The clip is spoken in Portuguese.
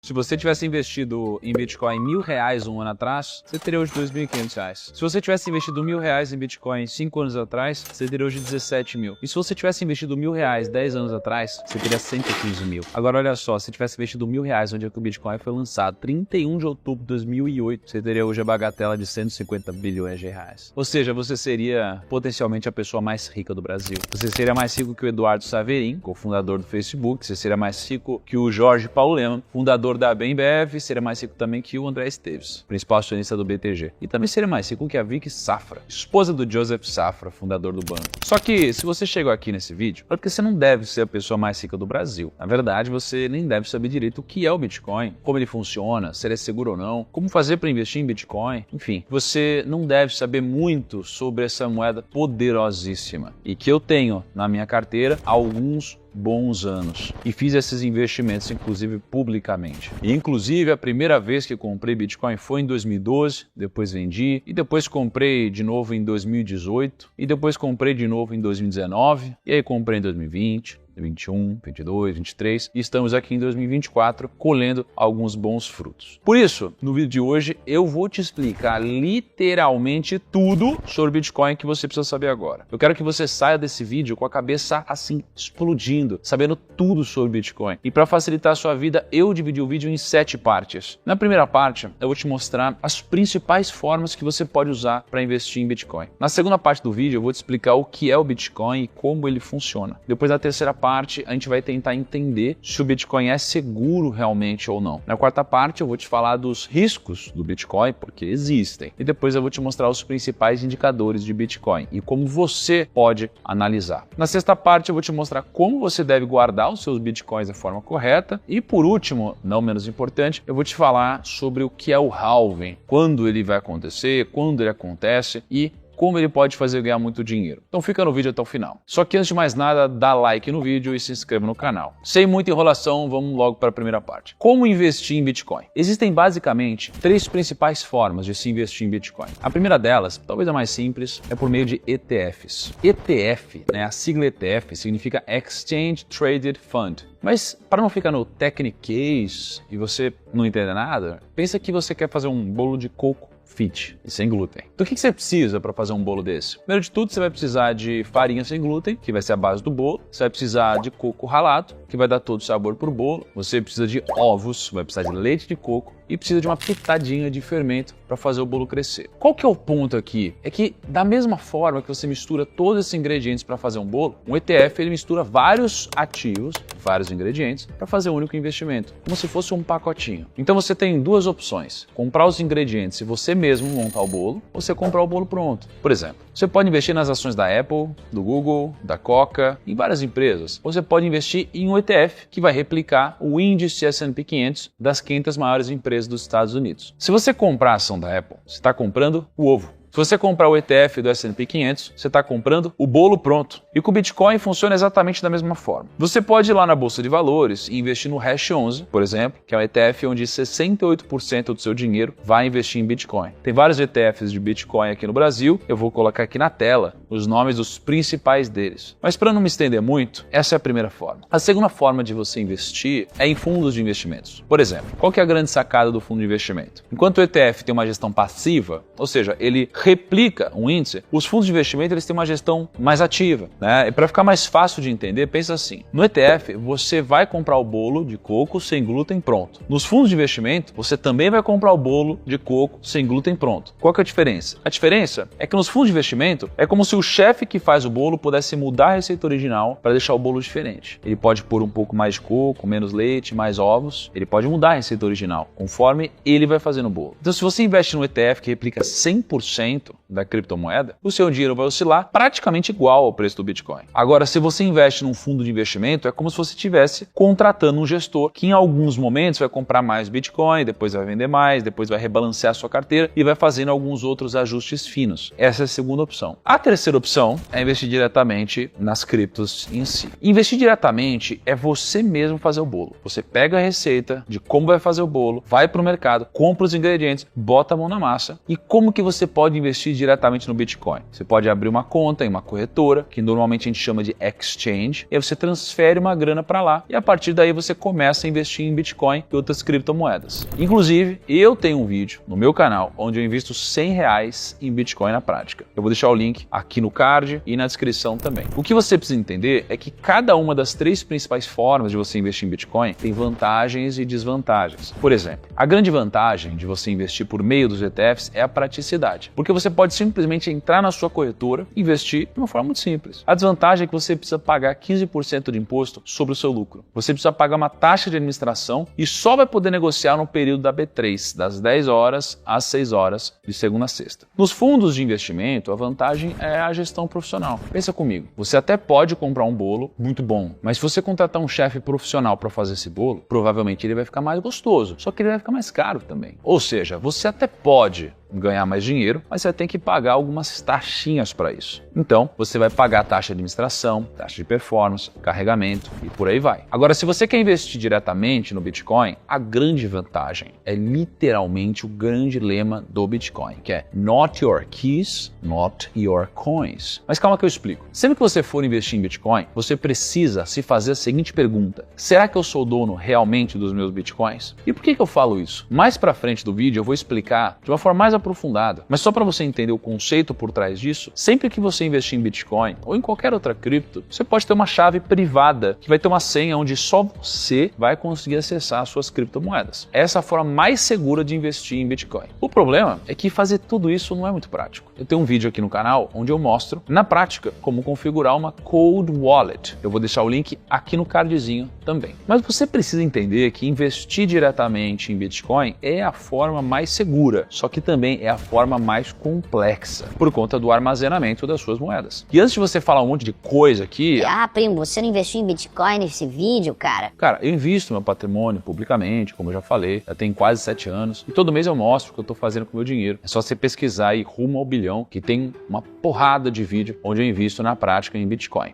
Se você tivesse investido em Bitcoin R$ 1.000 um ano atrás, você teria hoje R$2.500. Se você tivesse investido R$1.000 em Bitcoin 5 anos atrás, você teria hoje 17 mil. E se você tivesse investido R$1.000 10 anos atrás, você teria 115 mil. Agora olha só, se tivesse investido R$1.000 onde é que o Bitcoin foi lançado, 31 de outubro de 2008, você teria hoje a bagatela de 150 bilhões de reais. Ou seja, você seria potencialmente a pessoa mais rica do Brasil. Você seria mais rico que o Eduardo Saverin, cofundador do Facebook. Você seria mais rico que o Jorge Paulo Lemann, fundador da Bembev. Seria mais rico também que o André Esteves, principal acionista do BTG. E também seria mais rico que a Vicky Safra, esposa do Joseph Safra, fundador do banco. Só que se você chegou aqui nesse vídeo, é porque você não deve ser a pessoa mais rica do Brasil. Na verdade, você nem deve saber direito o que é o Bitcoin, como ele funciona, se ele é seguro ou não, como fazer para investir em Bitcoin. Enfim, você não deve saber muito sobre essa moeda poderosíssima e que eu tenho na minha carteira há alguns bons anos e fiz esses investimentos inclusive publicamente. E inclusive a primeira vez que comprei Bitcoin foi em 2012, depois vendi e depois comprei de novo em 2018 e depois comprei de novo em 2019 e aí comprei em 2020. 21, 22, 23 e estamos aqui em 2024 colhendo alguns bons frutos. Por isso, no vídeo de hoje eu vou te explicar literalmente tudo sobre Bitcoin que você precisa saber agora. Eu quero que você saia desse vídeo com a cabeça assim explodindo, sabendo tudo sobre Bitcoin. E para facilitar a sua vida, eu dividi o vídeo em 7 partes. Na primeira parte, eu vou te mostrar as principais formas que você pode usar para investir em Bitcoin. Na segunda parte do vídeo, eu vou te explicar o que é o Bitcoin e como ele funciona. Depois, na terceira parte, a gente vai tentar entender se o Bitcoin é seguro realmente ou não. Na quarta parte eu vou te falar dos riscos do Bitcoin, porque existem. E depois eu vou te mostrar os principais indicadores de Bitcoin e como você pode analisar. Na sexta parte eu vou te mostrar como você deve guardar os seus Bitcoins da forma correta. E por último, não menos importante, eu vou te falar sobre o que é o halving, quando ele vai acontecer, quando ele acontece e como ele pode fazer ganhar muito dinheiro. Então fica no vídeo até o final. Só que antes de mais nada, dá like no vídeo e se inscreva no canal. Sem muita enrolação, vamos logo para a primeira parte. Como investir em Bitcoin? Existem basicamente 3 principais formas de se investir em Bitcoin. A primeira delas, talvez a mais simples, é por meio de ETFs. ETF, a sigla ETF, significa Exchange Traded Fund. Mas para não ficar no technicase e você não entender nada, pensa que você quer fazer um bolo de coco fit e sem glúten. Então o que você precisa para fazer um bolo desse? Primeiro de tudo, você vai precisar de farinha sem glúten, que vai ser a base do bolo. Você vai precisar de coco ralado, que vai dar todo o sabor para o bolo. Você precisa de ovos, vai precisar de leite de coco e precisa de uma pitadinha de fermento para fazer o bolo crescer. Qual que é o ponto aqui? É que da mesma forma que você mistura todos esses ingredientes para fazer um bolo, um ETF ele mistura vários ativos, vários ingredientes, para fazer um único investimento, como se fosse um pacotinho. Então você tem 2 opções: comprar os ingredientes e você mesmo montar o bolo, ou você comprar o bolo pronto. Por exemplo, você pode investir nas ações da Apple, do Google, da Coca, em várias empresas. Ou você pode investir em um ETF que vai replicar o índice S&P 500 das 500 maiores empresas dos Estados Unidos. Se você comprar a ação da Apple, você está comprando o ovo. Se você comprar o ETF do S&P 500, você está comprando o bolo pronto. E com o Bitcoin funciona exatamente da mesma forma. Você pode ir lá na Bolsa de Valores e investir no Hash 11, por exemplo, que é um ETF onde 68% do seu dinheiro vai investir em Bitcoin. Tem vários ETFs de Bitcoin aqui no Brasil, eu vou colocar aqui na tela os nomes dos principais deles. Mas para não me estender muito, essa é a primeira forma. A segunda forma de você investir é em fundos de investimentos. Por exemplo, qual que é a grande sacada do fundo de investimento? Enquanto o ETF tem uma gestão passiva, ou seja, ele replica um índice, os fundos de investimento eles têm uma gestão mais ativa, E para ficar mais fácil de entender, pensa assim: no ETF você vai comprar o bolo de coco sem glúten pronto. Nos fundos de investimento você também vai comprar o bolo de coco sem glúten pronto. Qual que é a diferença? A diferença é que nos fundos de investimento é como se o chefe que faz o bolo pudesse mudar a receita original para deixar o bolo diferente. Ele pode pôr um pouco mais de coco, menos leite, mais ovos. Ele pode mudar a receita original conforme ele vai fazendo o bolo. Então se você investe no ETF que replica 100% da criptomoeda, o seu dinheiro vai oscilar praticamente igual ao preço do Bitcoin. Agora, se você investe num fundo de investimento, é como se você estivesse contratando um gestor que em alguns momentos vai comprar mais Bitcoin, depois vai vender mais, depois vai rebalancear a sua carteira e vai fazendo alguns outros ajustes finos. Essa é a segunda opção. A terceira opção é investir diretamente nas criptos em si. Investir diretamente é você mesmo fazer o bolo. Você pega a receita de como vai fazer o bolo, vai para o mercado, compra os ingredientes, bota a mão na massa. E como que você pode investir diretamente no Bitcoin. Você pode abrir uma conta em uma corretora, que normalmente a gente chama de exchange, e aí você transfere uma grana para lá e a partir daí você começa a investir em Bitcoin e outras criptomoedas. Inclusive, eu tenho um vídeo no meu canal onde eu invisto R$100 em Bitcoin na prática. Eu vou deixar o link aqui no card e na descrição também. O que você precisa entender é que cada uma das 3 principais formas de você investir em Bitcoin tem vantagens e desvantagens. Por exemplo, a grande vantagem de você investir por meio dos ETFs é a praticidade, porque você pode simplesmente entrar na sua corretora e investir de uma forma muito simples. A desvantagem é que você precisa pagar 15% de imposto sobre o seu lucro. Você precisa pagar uma taxa de administração e só vai poder negociar no período da B3, das 10 horas às 6 horas, de segunda a sexta. Nos fundos de investimento, a vantagem é a gestão profissional. Pensa comigo, você até pode comprar um bolo muito bom, mas se você contratar um chefe profissional para fazer esse bolo, provavelmente ele vai ficar mais gostoso, só que ele vai ficar mais caro também. Ou seja, você até pode ganhar mais dinheiro, mas você tem que pagar algumas taxinhas para isso. Então, você vai pagar taxa de administração, taxa de performance, carregamento e por aí vai. Agora, se você quer investir diretamente no Bitcoin, a grande vantagem é literalmente o grande lema do Bitcoin, que é Not your keys, not your coins. Mas calma que eu explico. Sempre que você for investir em Bitcoin, você precisa se fazer a seguinte pergunta: será que eu sou dono realmente dos meus Bitcoins? E por que eu falo isso? Mais para frente do vídeo eu vou explicar de uma forma mais aprofundada, mas só para você entender o conceito por trás disso, sempre que você investir em Bitcoin ou em qualquer outra cripto, você pode ter uma chave privada que vai ter uma senha onde só você vai conseguir acessar as suas criptomoedas. Essa é a forma mais segura de investir em Bitcoin. O problema é que fazer tudo isso não é muito prático. Eu tenho um vídeo aqui no canal onde eu mostro, na prática, como configurar uma Cold Wallet. Eu vou deixar o link aqui no cardzinho também. Mas você precisa entender que investir diretamente em Bitcoin é a forma mais segura, só que também é a forma mais complexa, por conta do armazenamento das suas moedas. E antes de você falar um monte de coisa aqui... Ah, primo, você não investiu em Bitcoin nesse vídeo, cara? Cara, eu invisto meu patrimônio publicamente, como eu já falei, já tem quase 7 anos, e todo mês eu mostro o que eu estou fazendo com o meu dinheiro. É só você pesquisar aí rumo ao bilhão, que tem uma porrada de vídeo onde eu invisto na prática em Bitcoin.